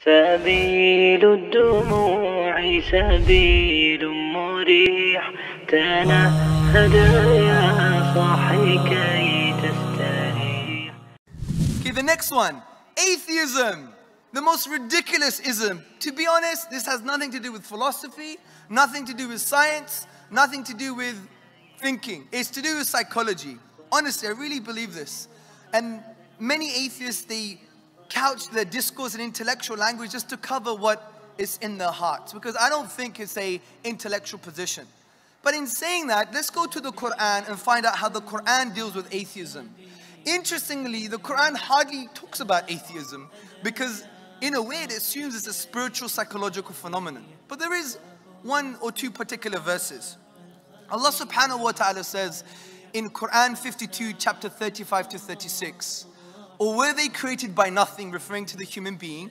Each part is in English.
سبيل الدموع سبيل مريح تنهد يا صاحي كي تستريح. Okay, the next one. Atheism. The most ridiculous ism. To be honest, this has nothing to do with philosophy, nothing to do with science, nothing to do with thinking. It's to do with psychology. Honestly, I really believe this. And many atheists, they couch their discourse in intellectual language just to cover what is in their hearts, because I don't think it's an intellectual position. But in saying that, let's go to the Quran and find out how the Quran deals with atheism. Interestingly, the Quran hardly talks about atheism because in a way it assumes it's a spiritual psychological phenomenon. But there is one or two particular verses. Allah subhanahu wa ta'ala says in Quran 52 chapter 35 to 36, or were they created by nothing, referring to the human being,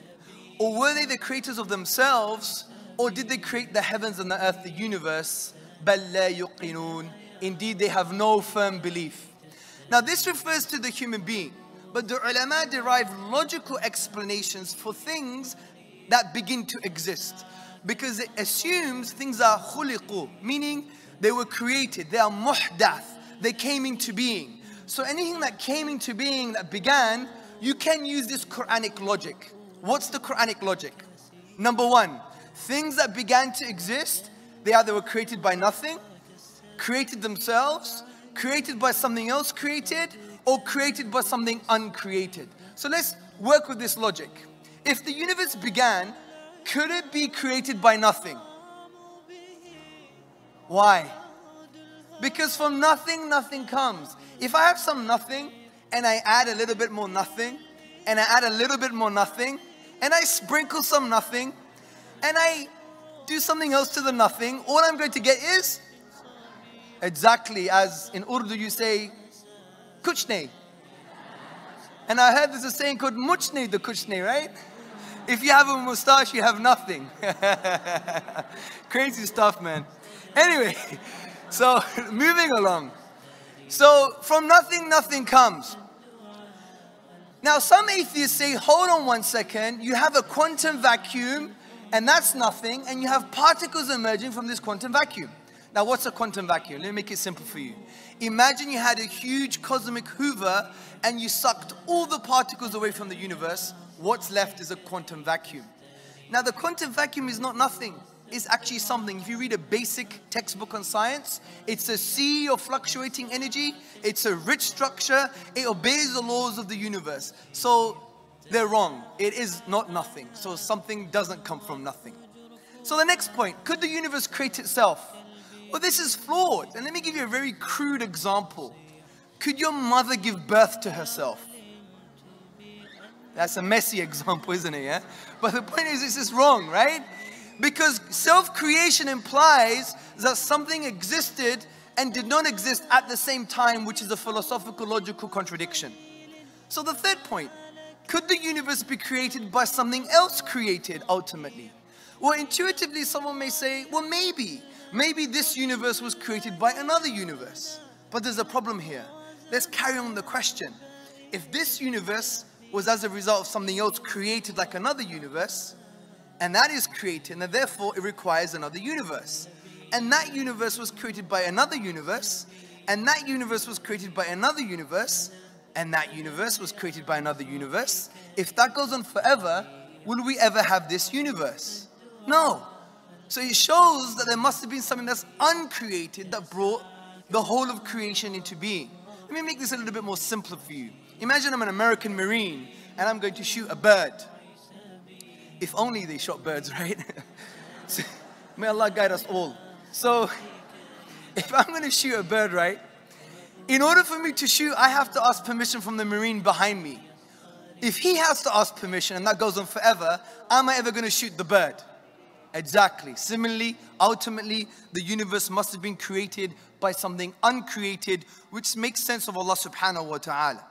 or were they the creators of themselves, or did they create the heavens and the earth, the universe? بَلْ لَا يُقِنُونَ. Indeed, they have no firm belief. Now this refers to the human being, but the ulama derive logical explanations for things that begin to exist, because it assumes things are khuliqu, meaning they were created, they are muhdath, they came into being. So anything that came into being, that began, you can use this Quranic logic. What's the Quranic logic? Number one, things that began to exist, they either were created by nothing, created themselves, created by something else created, or created by something uncreated. So let's work with this logic. If the universe began, could it be created by nothing? Why? Because from nothing, nothing comes. If I have some nothing, and I add a little bit more nothing, and I add a little bit more nothing, and I sprinkle some nothing, and I do something else to the nothing, all I'm going to get is exactly as in Urdu you say, kuchne. And I heard there's a saying called muchne the kuchne, right? If you have a mustache, you have nothing. Crazy stuff, man. Anyway, so moving along. So from nothing, nothing comes. Now some atheists say, hold on one second, you have a quantum vacuum, and that's nothing, and you have particles emerging from this quantum vacuum. Now what's a quantum vacuum? Let me make it simple for you. Imagine you had a huge cosmic hoover and you sucked all the particles away from the universe. What's left is a quantum vacuum. Now the quantum vacuum is not nothing. It's actually something. If you read a basic textbook on science, it's a sea of fluctuating energy. It's a rich structure. It obeys the laws of the universe. So they're wrong. It is not nothing. So something doesn't come from nothing. So the next point, could the universe create itself? Well, this is flawed. And let me give you a very crude example. Could your mother give birth to herself? That's a messy example, isn't it? Yeah? But the point is, this is wrong, right? Because self-creation implies that something existed and did not exist at the same time, which is a philosophical, logical contradiction. So the third point, could the universe be created by something else created ultimately? Well, intuitively, someone may say, well, maybe. Maybe this universe was created by another universe. But there's a problem here. Let's carry on the question. If this universe was as a result of something else created like another universe, and that is created, and therefore it requires another universe. And that universe was created by another universe, and that universe was created by another universe, and that universe was created by another universe. If that goes on forever, will we ever have this universe? No. So it shows that there must have been something that's uncreated that brought the whole of creation into being. Let me make this a little bit more simpler for you. Imagine I'm an American Marine and I'm going to shoot a bird. If only they shot birds, right? So, may Allah guide us all. So, if I'm going to shoot a bird, right? In order for me to shoot, I have to ask permission from the Marine behind me. If he has to ask permission and that goes on forever, am I ever going to shoot the bird? Exactly. Similarly, ultimately, the universe must have been created by something uncreated, which makes sense of Allah subhanahu wa ta'ala.